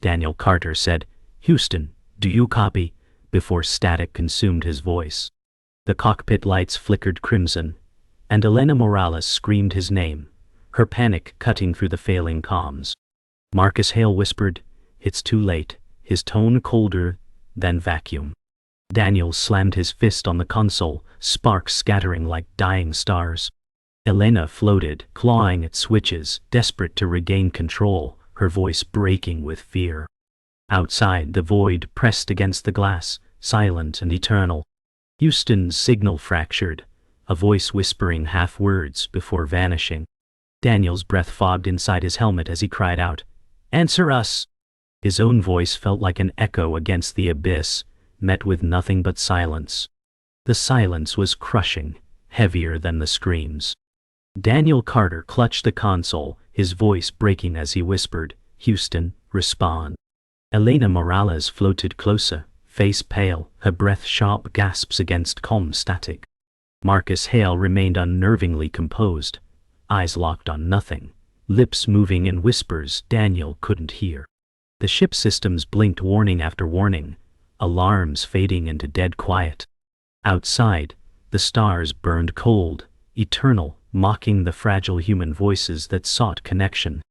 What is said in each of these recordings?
Daniel Carter said, "Houston, do you copy?" before static consumed his voice. The cockpit lights flickered crimson, and Elena Morales screamed his name, her panic cutting through the failing comms. Marcus Hale whispered, "It's too late," his tone colder than vacuum. Daniel slammed his fist on the console, sparks scattering like dying stars. Elena floated, clawing at switches, desperate to regain control, her voice breaking with fear. Outside, the void pressed against the glass, silent and eternal. Houston's signal fractured, a voice whispering half words before vanishing. Daniel's breath fogged inside his helmet as he cried out, "Answer us!" His own voice felt like an echo against the abyss, met with nothing but silence. The silence was crushing, heavier than the screams. Daniel Carter clutched the console, his voice breaking as he whispered, "Houston, respond." Elena Morales floated closer, face pale, her breath sharp gasps against comm static. Marcus Hale remained unnervingly composed, eyes locked on nothing, lips moving in whispers Daniel couldn't hear. The ship systems blinked warning after warning, alarms fading into dead quiet. Outside, the stars burned cold, eternal, mocking the fragile human voices that sought connection.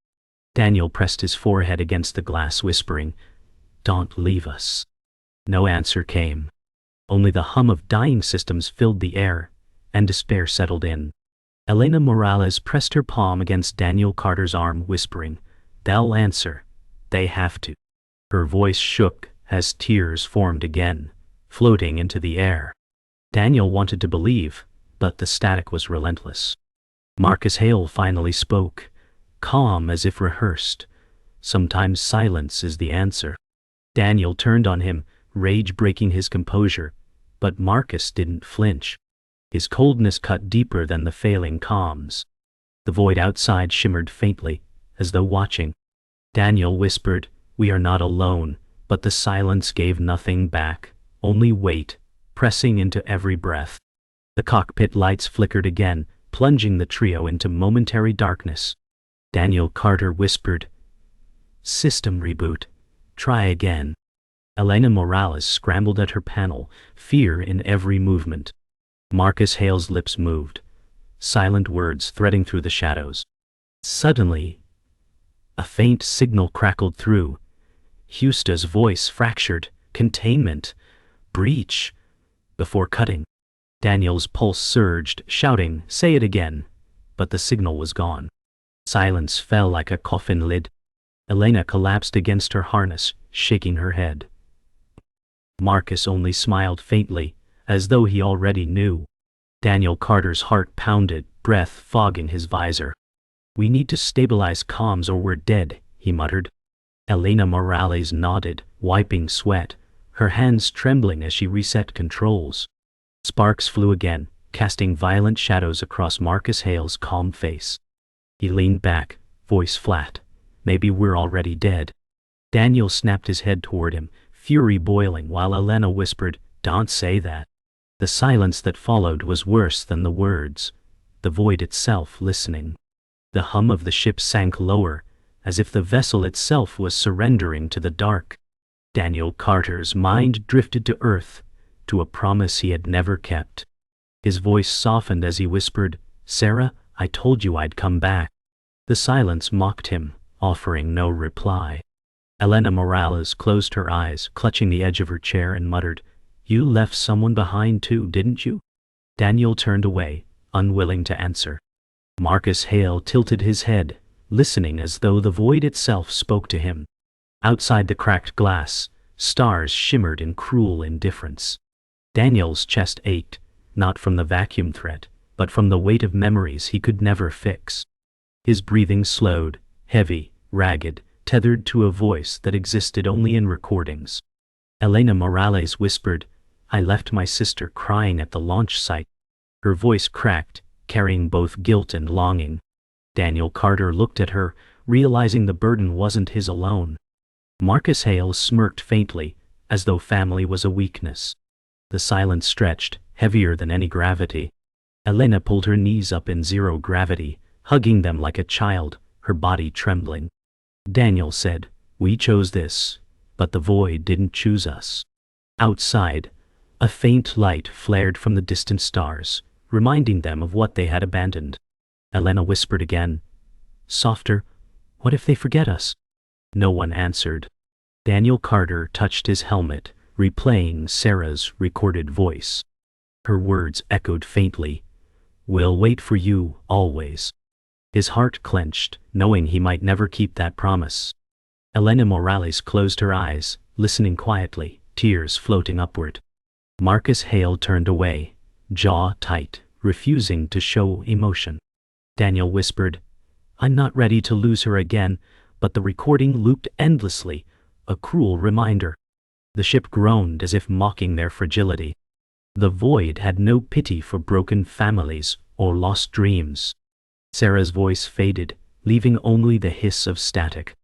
Daniel pressed his forehead against the glass, whispering, "Don't leave us." No answer came. Only the hum of dying systems filled the air, and despair settled in. Elena Morales pressed her palm against Daniel Carter's arm, whispering, "They'll answer. They have to." Her voice shook as tears formed again, floating into the air. Daniel wanted to believe, but the static was relentless. Marcus Hale finally spoke, calm as if rehearsed. "Sometimes silence is the answer." Daniel turned on him, rage breaking his composure, but Marcus didn't flinch. His coldness cut deeper than the failing comms. The void outside shimmered faintly, as though watching. Daniel whispered, "We are not alone," but the silence gave nothing back, only weight, pressing into every breath. The cockpit lights flickered again, plunging the trio into momentary darkness. Daniel Carter whispered, "System reboot. Try again." Elena Morales scrambled at her panel, fear in every movement. Marcus Hale's lips moved, silent words threading through the shadows. Suddenly, a faint signal crackled through. Houston's voice fractured, "Containment. Breach." Before cutting, Daniel's pulse surged, shouting, "Say it again." But the signal was gone. Silence fell like a coffin lid. Elena collapsed against her harness, shaking her head. Marcus only smiled faintly, as though he already knew. Daniel Carter's heart pounded, breath fogging his visor. "We need to stabilize comms or we're dead," he muttered. Elena Morales nodded, wiping sweat, her hands trembling as she reset controls. Sparks flew again, casting violent shadows across Marcus Hale's calm face. He leaned back, voice flat. "Maybe we're already dead." Daniel snapped his head toward him, fury boiling, while Elena whispered, "Don't say that." The silence that followed was worse than the words, the void itself listening. The hum of the ship sank lower, as if the vessel itself was surrendering to the dark. Daniel Carter's mind drifted to earth, to a promise he had never kept. His voice softened as he whispered, "Sarah, I told you I'd come back." The silence mocked him, offering no reply. Elena Morales closed her eyes, clutching the edge of her chair, and muttered, "You left someone behind too, didn't you?" Daniel turned away, unwilling to answer. Marcus Hale tilted his head, listening as though the void itself spoke to him. Outside the cracked glass, stars shimmered in cruel indifference. Daniel's chest ached, not from the vacuum threat, but from the weight of memories he could never fix. His breathing slowed, heavy, ragged, tethered to a voice that existed only in recordings. Elena Morales whispered, "I left my sister crying at the launch site." Her voice cracked, carrying both guilt and longing. Daniel Carter looked at her, realizing the burden wasn't his alone. Marcus Hale smirked faintly, as though family was a weakness. The silence stretched, heavier than any gravity. Elena pulled her knees up in zero gravity, hugging them like a child, her body trembling. Daniel said, We chose this, but the void didn't choose us. Outside, a faint light flared from the distant stars, reminding them of what they had abandoned. Elena whispered again, softer, what if they forget us? No one answered. Daniel Carter touched his helmet, replaying Sarah's recorded voice. Her words echoed faintly, we'll wait for you, always. His heart clenched, knowing he might never keep that promise. Elena Morales closed her eyes, listening quietly, tears floating upward. Marcus Hale turned away, jaw tight, refusing to show emotion. Daniel whispered, I'm not ready to lose her again, but the recording looped endlessly, a cruel reminder. The ship groaned as if mocking their fragility. The void had no pity for broken families or lost dreams. Sarah's voice faded, leaving only the hiss of static.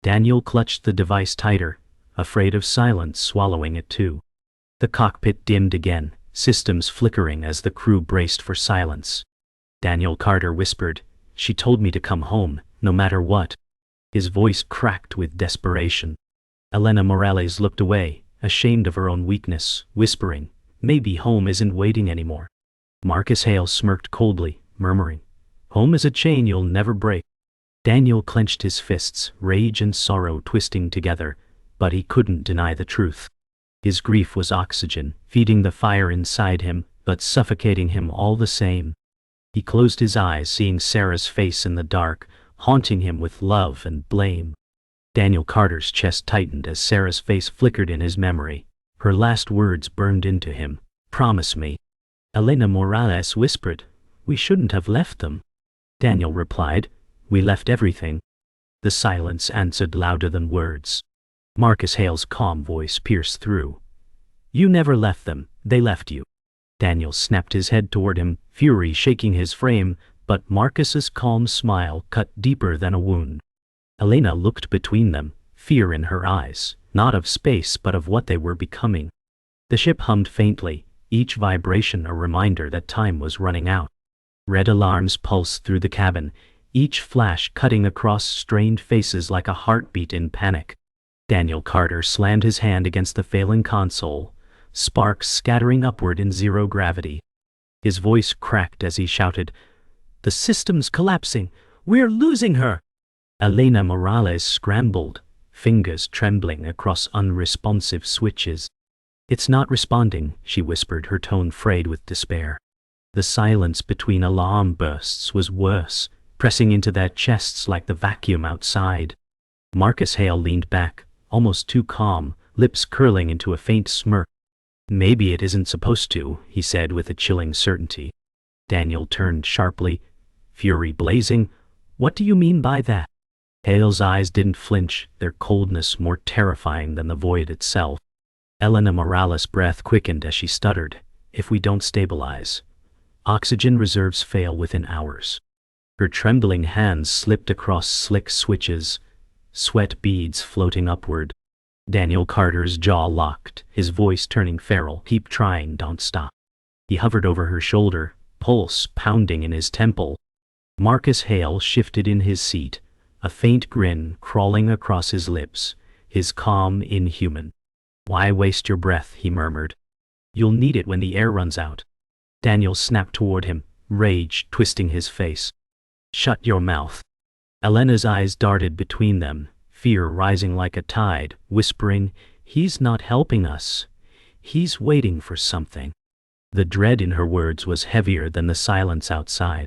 Daniel clutched the device tighter, afraid of silence swallowing it too. The cockpit dimmed again, systems flickering as the crew braced for silence. Daniel Carter whispered, she told me to come home, no matter what. His voice cracked with desperation. Elena Morales looked away, ashamed of her own weakness, whispering, maybe home isn't waiting anymore. Marcus Hale smirked coldly, murmuring, home is a chain you'll never break. Daniel clenched his fists, rage and sorrow twisting together, but he couldn't deny the truth. His grief was oxygen, feeding the fire inside him, but suffocating him all the same. He closed his eyes, seeing Sarah's face in the dark, haunting him with love and blame. Daniel Carter's chest tightened as Sarah's face flickered in his memory. Her last words burned into him. Promise me. Elena Morales whispered, we shouldn't have left them. Daniel replied, we left everything. The silence answered louder than words. Marcus Hale's calm voice pierced through. You never left them, they left you. Daniel snapped his head toward him, fury shaking his frame, but Marcus's calm smile cut deeper than a wound. Elena looked between them, fear in her eyes, not of space but of what they were becoming. The ship hummed faintly, each vibration a reminder that time was running out. Red alarms pulsed through the cabin, each flash cutting across strained faces like a heartbeat in panic. Daniel Carter slammed his hand against the failing console, sparks scattering upward in zero gravity. His voice cracked as he shouted, the system's collapsing! We're losing her! Elena Morales scrambled, fingers trembling across unresponsive switches. It's not responding, she whispered, her tone frayed with despair. The silence between alarm bursts was worse, pressing into their chests like the vacuum outside. Marcus Hale leaned back, almost too calm, lips curling into a faint smirk. Maybe it isn't supposed to, he said with a chilling certainty. Daniel turned sharply, fury blazing. What do you mean by that? Hale's eyes didn't flinch, their coldness more terrifying than the void itself. Elena Morales' breath quickened as she stuttered, if we don't stabilize. Oxygen reserves fail within hours. Her trembling hands slipped across slick switches, sweat beads floating upward. Daniel Carter's jaw locked, his voice turning feral. Keep trying, don't stop. He hovered over her shoulder, pulse pounding in his temple. Marcus Hale shifted in his seat, a faint grin crawling across his lips, his calm inhuman. Why waste your breath, he murmured. You'll need it when the air runs out. Daniel snapped toward him, rage twisting his face. Shut your mouth. Elena's eyes darted between them, fear rising like a tide, whispering, he's not helping us. He's waiting for something. The dread in her words was heavier than the silence outside.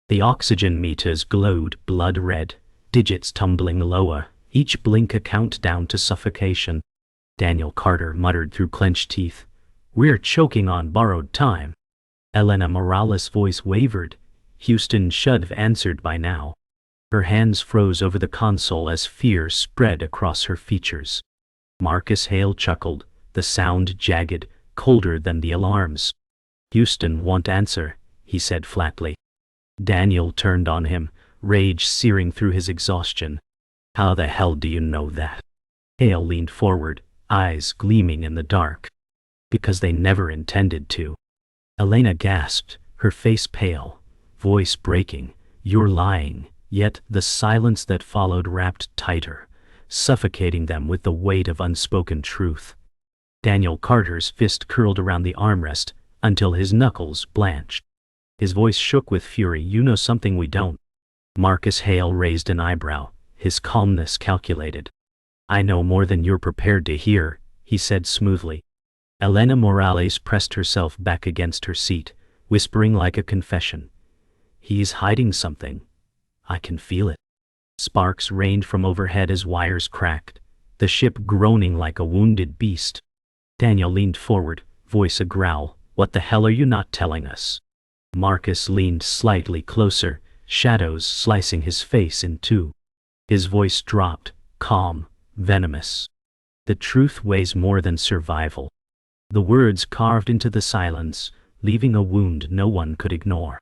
The oxygen meters glowed blood red, digits tumbling lower, each blink a countdown to suffocation. Daniel Carter muttered through clenched teeth, we're choking on borrowed time. Elena Morales' voice wavered. Houston should have answered by now. Her hands froze over the console as fear spread across her features. Marcus Hale chuckled, the sound jagged, colder than the alarms. Houston won't answer, he said flatly. Daniel turned on him, rage searing through his exhaustion. How the hell do you know that? Hale leaned forward, eyes gleaming in the dark. Because they never intended to. Elena gasped, her face pale, voice breaking. You're lying. Yet the silence that followed wrapped tighter, suffocating them with the weight of unspoken truth. Daniel Carter's fist curled around the armrest until his knuckles blanched. His voice shook with fury. "You know something we don't." Marcus Hale raised an eyebrow, his calmness calculated. "I know more than you're prepared to hear," he said smoothly. Elena Morales pressed herself back against her seat, whispering like a confession. "He's hiding something. I can feel it." Sparks rained from overhead as wires cracked, the ship groaning like a wounded beast. Daniel leaned forward, voice a growl. "What the hell are you not telling us?" Marcus leaned slightly closer, shadows slicing his face in two. His voice dropped, calm, venomous. "The truth weighs more than survival." The words carved into the silence, leaving a wound no one could ignore.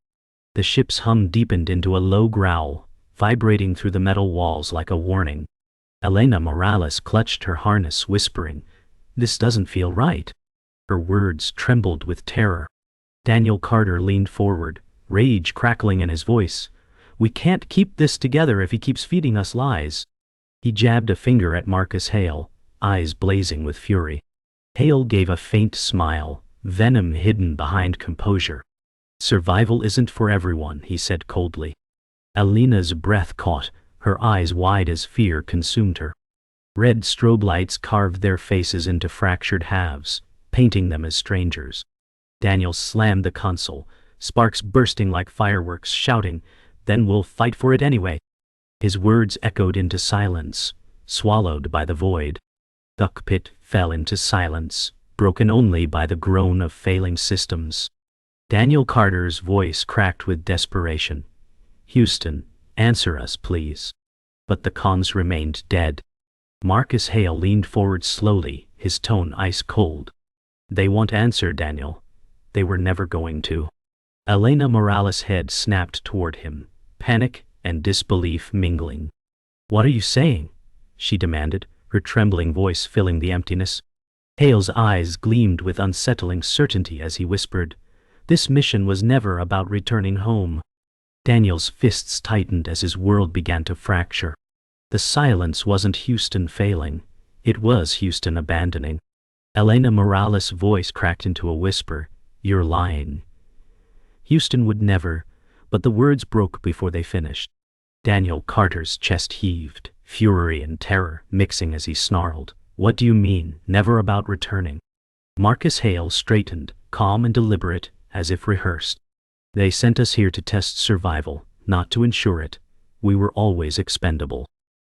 The ship's hum deepened into a low growl, vibrating through the metal walls like a warning. Elena Morales clutched her harness, whispering, "This doesn't feel right." Her words trembled with terror. Daniel Carter leaned forward, rage crackling in his voice. "We can't keep this together if he keeps feeding us lies." He jabbed a finger at Marcus Hale, eyes blazing with fury. Hale gave a faint smile, venom hidden behind composure. "Survival isn't for everyone," he said coldly. Elena's breath caught, her eyes wide as fear consumed her. Red strobe lights carved their faces into fractured halves, painting them as strangers. Daniel slammed the console, sparks bursting like fireworks, shouting, "Then we'll fight for it anyway." His words echoed into silence, swallowed by the void. The cockpit fell into silence, broken only by the groan of failing systems. Daniel Carter's voice cracked with desperation. "Houston, answer us, please." But the comms remained dead. Marcus Hale leaned forward slowly, his tone ice cold. "They won't answer, Daniel. They were never going to." Elena Morales' head snapped toward him, panic and disbelief mingling. "What are you saying?" she demanded, her trembling voice filling the emptiness. Hale's eyes gleamed with unsettling certainty as he whispered, "This mission was never about returning home." Daniel's fists tightened as his world began to fracture. The silence wasn't Houston failing, it was Houston abandoning. Elena Morales' voice cracked into a whisper, "You're lying." Houston would never, but the words broke before they finished. Daniel Carter's chest heaved, fury and terror mixing as he snarled, "What do you mean, never about returning?" Marcus Hale straightened, calm and deliberate, as if rehearsed. "They sent us here to test survival, not to ensure it. We were always expendable."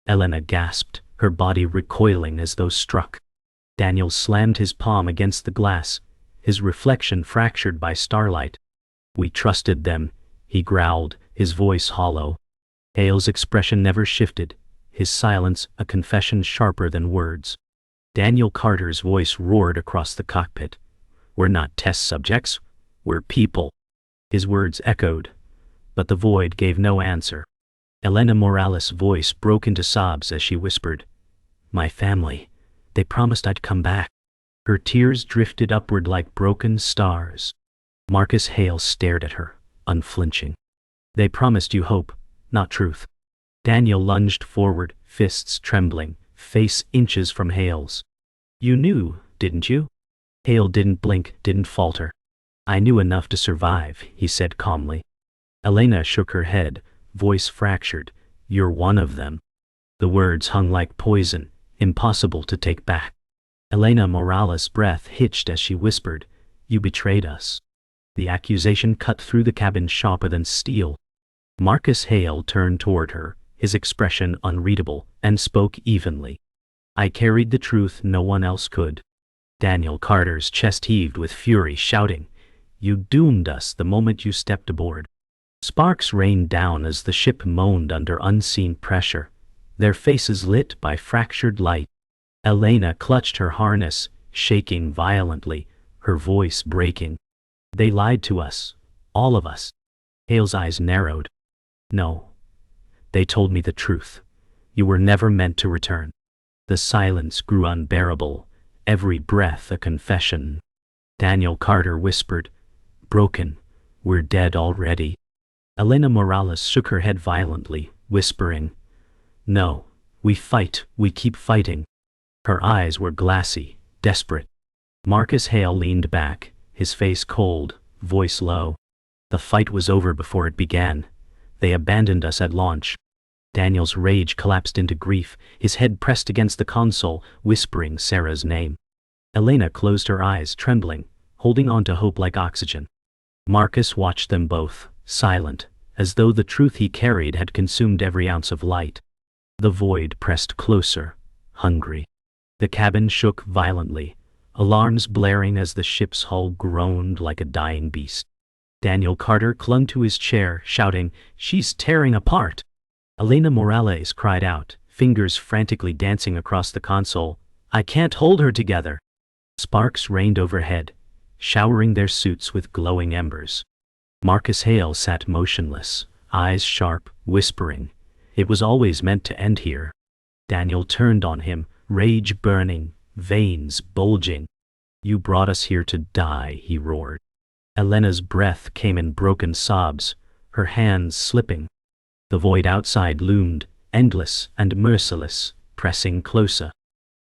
Elena gasped, her body recoiling as though struck. Daniel slammed his palm against the glass, his reflection fractured by starlight. "We trusted them," he growled, his voice hollow. Hale's expression never shifted, his silence a confession sharper than words. Daniel Carter's voice roared across the cockpit. "We're not test subjects, we're people." His words echoed, but the void gave no answer. Elena Morales' voice broke into sobs as she whispered, "My family, they promised I'd come back." Her tears drifted upward like broken stars. Marcus Hale stared at her, unflinching. "They promised you hope, not truth." Daniel lunged forward, fists trembling, face inches from Hale's. "You knew, didn't you?" Hale didn't blink, didn't falter. "I knew enough to survive," he said calmly. Elena shook her head, voice fractured. "You're one of them." The words hung like poison, impossible to take back. Elena Morales' breath hitched as she whispered, "You betrayed us." The accusation cut through the cabin sharper than steel. Marcus Hale turned toward her, his expression unreadable, and spoke evenly. "I carried the truth no one else could." Daniel Carter's chest heaved with fury, shouting, "You doomed us the moment you stepped aboard." Sparks rained down as the ship moaned under unseen pressure, their faces lit by fractured light. Elena clutched her harness, shaking violently, her voice breaking. "They lied to us, all of us." Hale's eyes narrowed. "No. They told me the truth. You were never meant to return." The silence grew unbearable, every breath a confession. Daniel Carter whispered, "Broken. We're dead already." Elena Morales shook her head violently, whispering, "No, We fight, we keep fighting. Her eyes were glassy, desperate. Marcus Hale leaned back, his face cold, voice low. The fight was over before it began. They abandoned us at launch. Daniel's rage collapsed into grief, his head pressed against the console, whispering Sarah's name. Elena closed her eyes, trembling, holding on to hope like oxygen. Marcus watched them both, silent, as though the truth he carried had consumed every ounce of light. The void pressed closer, hungry. The cabin shook violently, alarms blaring as the ship's hull groaned like a dying beast. Daniel Carter clung to his chair, shouting, "She's tearing apart!" Elena Morales cried out, fingers frantically dancing across the console, "I can't hold her together!" Sparks rained overhead, showering their suits with glowing embers. Marcus Hale sat motionless, eyes sharp, whispering, "It was always meant to end here." Daniel turned on him, rage burning, veins bulging. "You brought us here to die," he roared. Elena's breath came in broken sobs, her hands slipping. The void outside loomed, endless and merciless, pressing closer.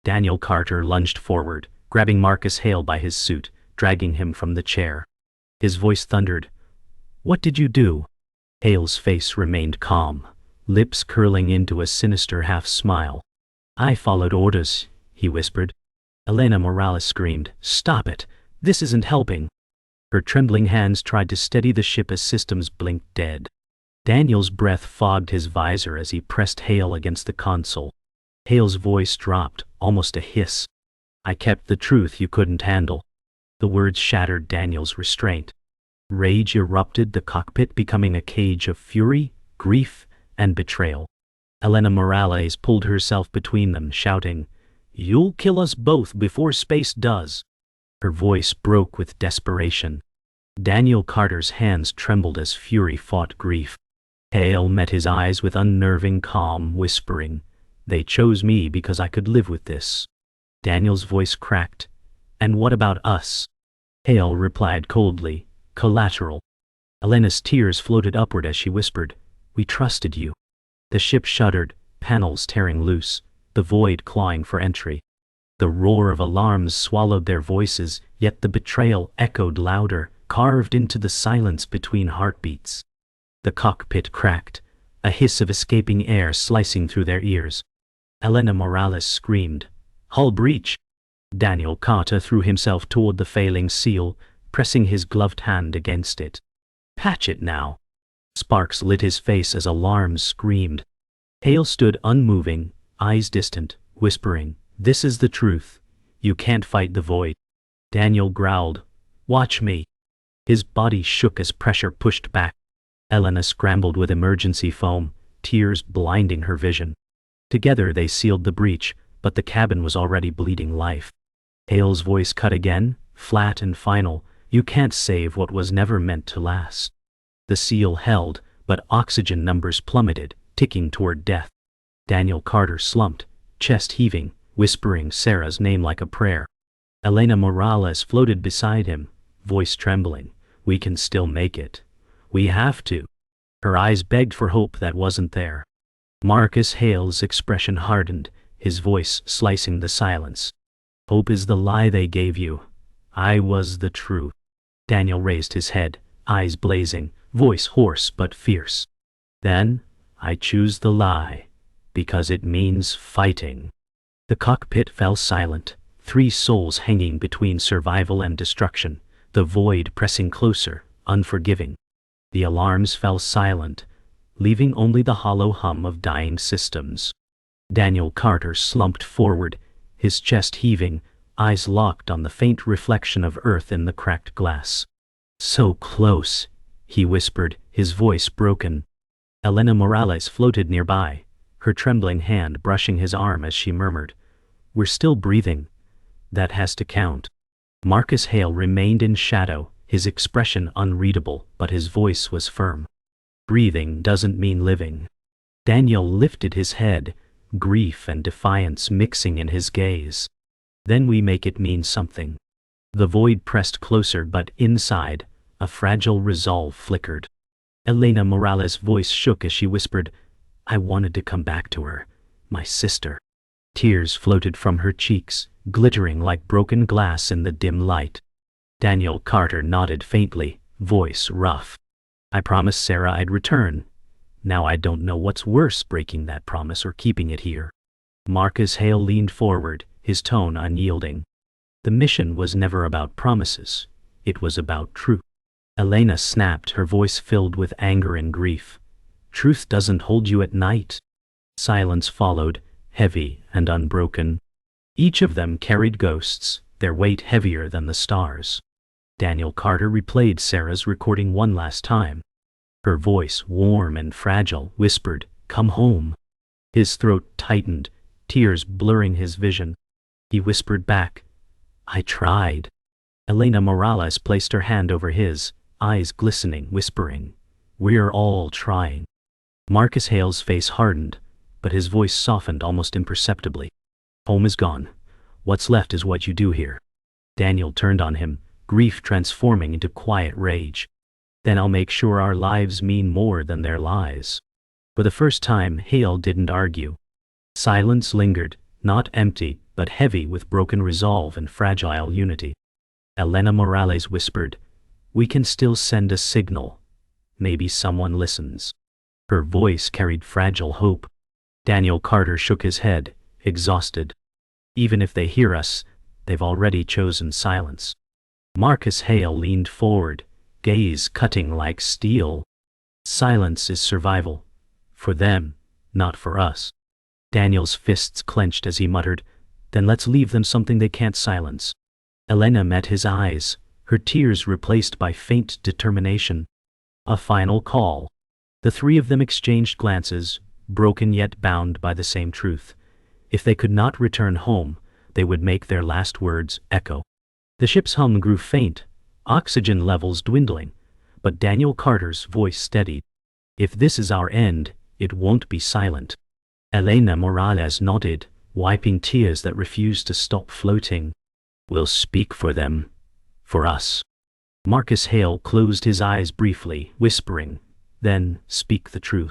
Daniel Carter lunged forward, grabbing Marcus Hale by his suit, dragging him from the chair. His voice thundered, "What did you do?" Hale's face remained calm, lips curling into a sinister half-smile. "I followed orders," he whispered. Elena Morales screamed, "Stop it! This isn't helping!" Her trembling hands tried to steady the ship as systems blinked dead. Daniel's breath fogged his visor as he pressed Hale against the console. Hale's voice dropped, almost a hiss. "I kept the truth you couldn't handle." The words shattered Daniel's restraint. Rage erupted, the cockpit becoming a cage of fury, grief, and betrayal. Elena Morales pulled herself between them, shouting, "You'll kill us both before space does." Her voice broke with desperation. Daniel Carter's hands trembled as fury fought grief. Hale met his eyes with unnerving calm, whispering, "They chose me because I could live with this." Daniel's voice cracked, "And what about us?" Hale replied coldly, "Collateral." Elena's tears floated upward as she whispered, "We trusted you." The ship shuddered, panels tearing loose, the void clawing for entry. The roar of alarms swallowed their voices, yet the betrayal echoed louder, carved into the silence between heartbeats. The cockpit cracked, a hiss of escaping air slicing through their ears. Elena Morales screamed, "Hull breach!" Daniel Carter threw himself toward the failing seal, pressing his gloved hand against it. "Patch it now!" Sparks lit his face as alarms screamed. Hale stood unmoving, eyes distant, whispering, "This is the truth. You can't fight the void." Daniel growled, "Watch me." His body shook as pressure pushed back. Elena scrambled with emergency foam, tears blinding her vision. Together they sealed the breach, but the cabin was already bleeding life. Hale's voice cut again, flat and final, "You can't save what was never meant to last." The seal held, but oxygen numbers plummeted, ticking toward death. Daniel Carter slumped, chest heaving, whispering Sarah's name like a prayer. Elena Morales floated beside him, voice trembling, "We can still make it. We have to." Her eyes begged for hope that wasn't there. Marcus Hale's expression hardened, his voice slicing the silence. "Hope is the lie they gave you. I was the truth." Daniel raised his head, eyes blazing, voice hoarse but fierce. "Then, I choose the lie, because it means fighting." The cockpit fell silent, three souls hanging between survival and destruction, the void pressing closer, unforgiving. The alarms fell silent, leaving only the hollow hum of dying systems. Daniel Carter slumped forward, his chest heaving, eyes locked on the faint reflection of Earth in the cracked glass. "So close," he whispered, his voice broken. Elena Morales floated nearby, her trembling hand brushing his arm as she murmured, "We're still breathing. That has to count." Marcus Hale remained in shadow, his expression unreadable, but his voice was firm. "Breathing doesn't mean living." Daniel lifted his head, grief and defiance mixing in his gaze. "Then we make it mean something." The void pressed closer, but inside, a fragile resolve flickered. Elena Morales' voice shook as she whispered, "I wanted to come back to her. My sister. Tears floated from her cheeks, glittering like broken glass in the dim light. Daniel Carter nodded faintly, voice rough. I promised Sarah I'd return. Now I don't know what's worse, breaking that promise or keeping it here. Marcus Hale leaned forward, his tone unyielding. The mission was never about promises. It was about truth. Elena snapped, her voice filled with anger and grief. Truth doesn't hold you at night. Silence followed, heavy and unbroken. Each of them carried ghosts, their weight heavier than the stars. Daniel Carter replayed Sarah's recording one last time. Her voice, warm and fragile, whispered, "Come home." His throat tightened, tears blurring his vision. He whispered back, "I tried." Elena Morales placed her hand over his, eyes glistening, whispering, "We're all trying." Marcus Hale's face hardened, but his voice softened almost imperceptibly. Home is gone. What's left is what you do here. Daniel turned on him, grief transforming into quiet rage. Then I'll make sure our lives mean more than their lies. For the first time, Hale didn't argue. Silence lingered, not empty, but heavy with broken resolve and fragile unity. Elena Morales whispered, "We can still send a signal. Maybe someone listens." Her voice carried fragile hope. Daniel Carter shook his head, exhausted. "Even if they hear us, they've already chosen silence." Marcus Hale leaned forward, gaze cutting like steel. "Silence is survival. For them, not for us." Daniel's fists clenched as he muttered, "Then let's leave them something they can't silence." Elena met his eyes, her tears replaced by faint determination. A final call. The three of them exchanged glances, broken yet bound by the same truth. If they could not return home, they would make their last words echo. The ship's hum grew faint, oxygen levels dwindling, but Daniel Carter's voice steadied. "If this is our end, it won't be silent." Elena Morales nodded, wiping tears that refused to stop floating. "We'll speak for them. For us." Marcus Hale closed his eyes briefly, whispering, "Then speak the truth."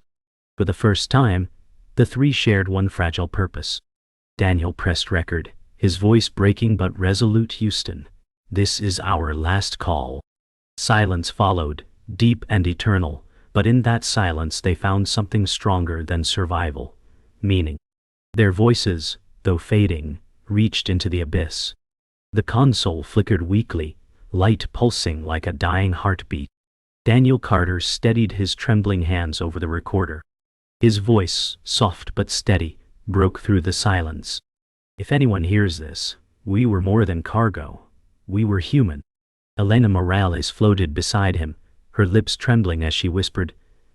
For the first time, the three shared one fragile purpose. Daniel pressed record, his voice breaking but resolute. "Houston, this is our last call." Silence followed, deep and eternal, but in that silence they found something stronger than survival: meaning. Their voices, though fading, reached into the abyss. The console flickered weakly, light pulsing like a dying heartbeat. Daniel Carter steadied his trembling hands over the recorder. His voice, soft but steady, broke through the silence. "If anyone hears this, we were more than cargo. We were human." Elena Morales floated beside him, her lips trembling as she whispered,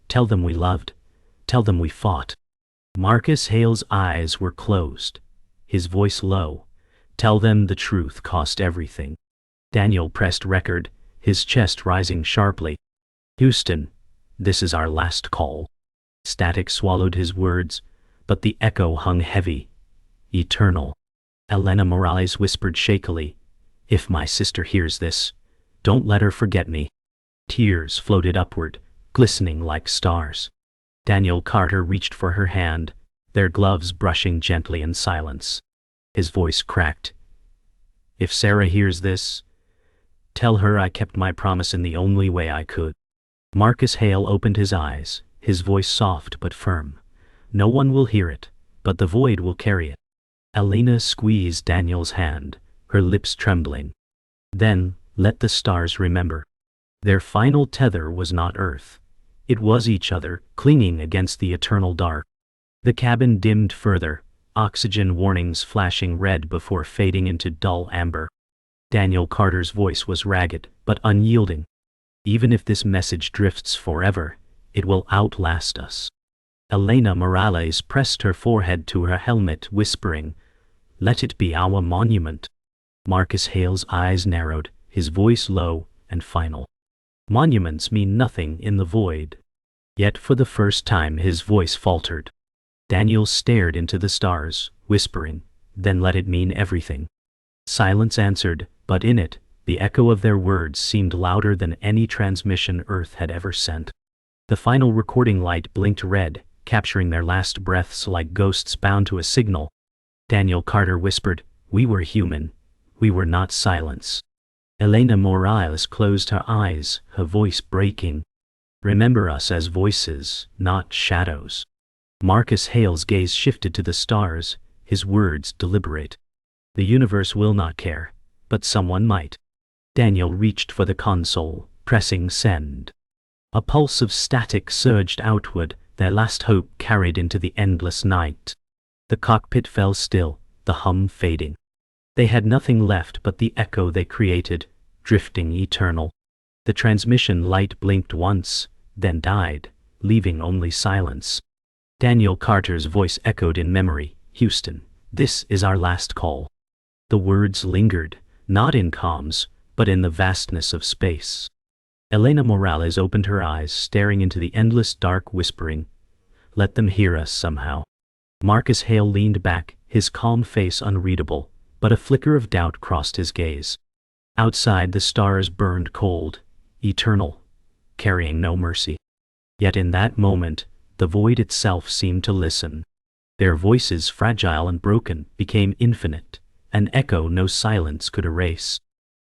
"Tell them we loved. Tell them we fought." Marcus Hale's eyes were closed, his voice low. "Tell them the truth cost everything." Daniel pressed record, his chest rising sharply. "Houston, this is our last call." Static swallowed his words, but the echo hung heavy, eternal. Elena Morales whispered shakily, "If my sister hears this, don't let her forget me." Tears floated upward, glistening like stars. Daniel Carter reached for her hand, their gloves brushing gently in silence. His voice cracked. "If Sarah hears this, tell her I kept my promise in the only way I could." Marcus Hale opened his eyes, his voice soft but firm. "No one will hear it, but the void will carry it." Elena squeezed Daniel's hand, her lips trembling. "Then, let the stars remember." Their final tether was not Earth. It was each other, clinging against the eternal dark. The cabin dimmed further, oxygen warnings flashing red before fading into dull amber. Daniel Carter's voice was ragged, but unyielding. "Even if this message drifts forever, it will outlast us." Elena Morales pressed her forehead to her helmet, whispering, "Let it be our monument." Marcus Hale's eyes narrowed, his voice low and final. Monuments mean nothing in the void. Yet for the first time his voice faltered. Daniel stared into the stars, whispering, "Then let it mean everything." Silence answered, but in it, the echo of their words seemed louder than any transmission Earth had ever sent. The final recording light blinked red, capturing their last breaths like ghosts bound to a signal. Daniel Carter whispered, "We were human. We were not silence." Elena Morales closed her eyes, her voice breaking. "Remember us as voices, not shadows." Marcus Hale's gaze shifted to the stars, his words deliberate. "The universe will not care, but someone might." Daniel reached for the console, pressing send. A pulse of static surged outward, their last hope carried into the endless night. The cockpit fell still, the hum fading. They had nothing left but the echo they created, drifting eternal. The transmission light blinked once, then died, leaving only silence. Daniel Carter's voice echoed in memory, "Houston, this is our last call." The words lingered, not in comms, but in the vastness of space. Elena Morales opened her eyes, staring into the endless dark, whispering, "Let them hear us somehow." Marcus Hale leaned back, his calm face unreadable, but a flicker of doubt crossed his gaze. Outside, the stars burned cold, eternal, carrying no mercy. Yet in that moment, the void itself seemed to listen. Their voices, fragile and broken, became infinite, an echo no silence could erase.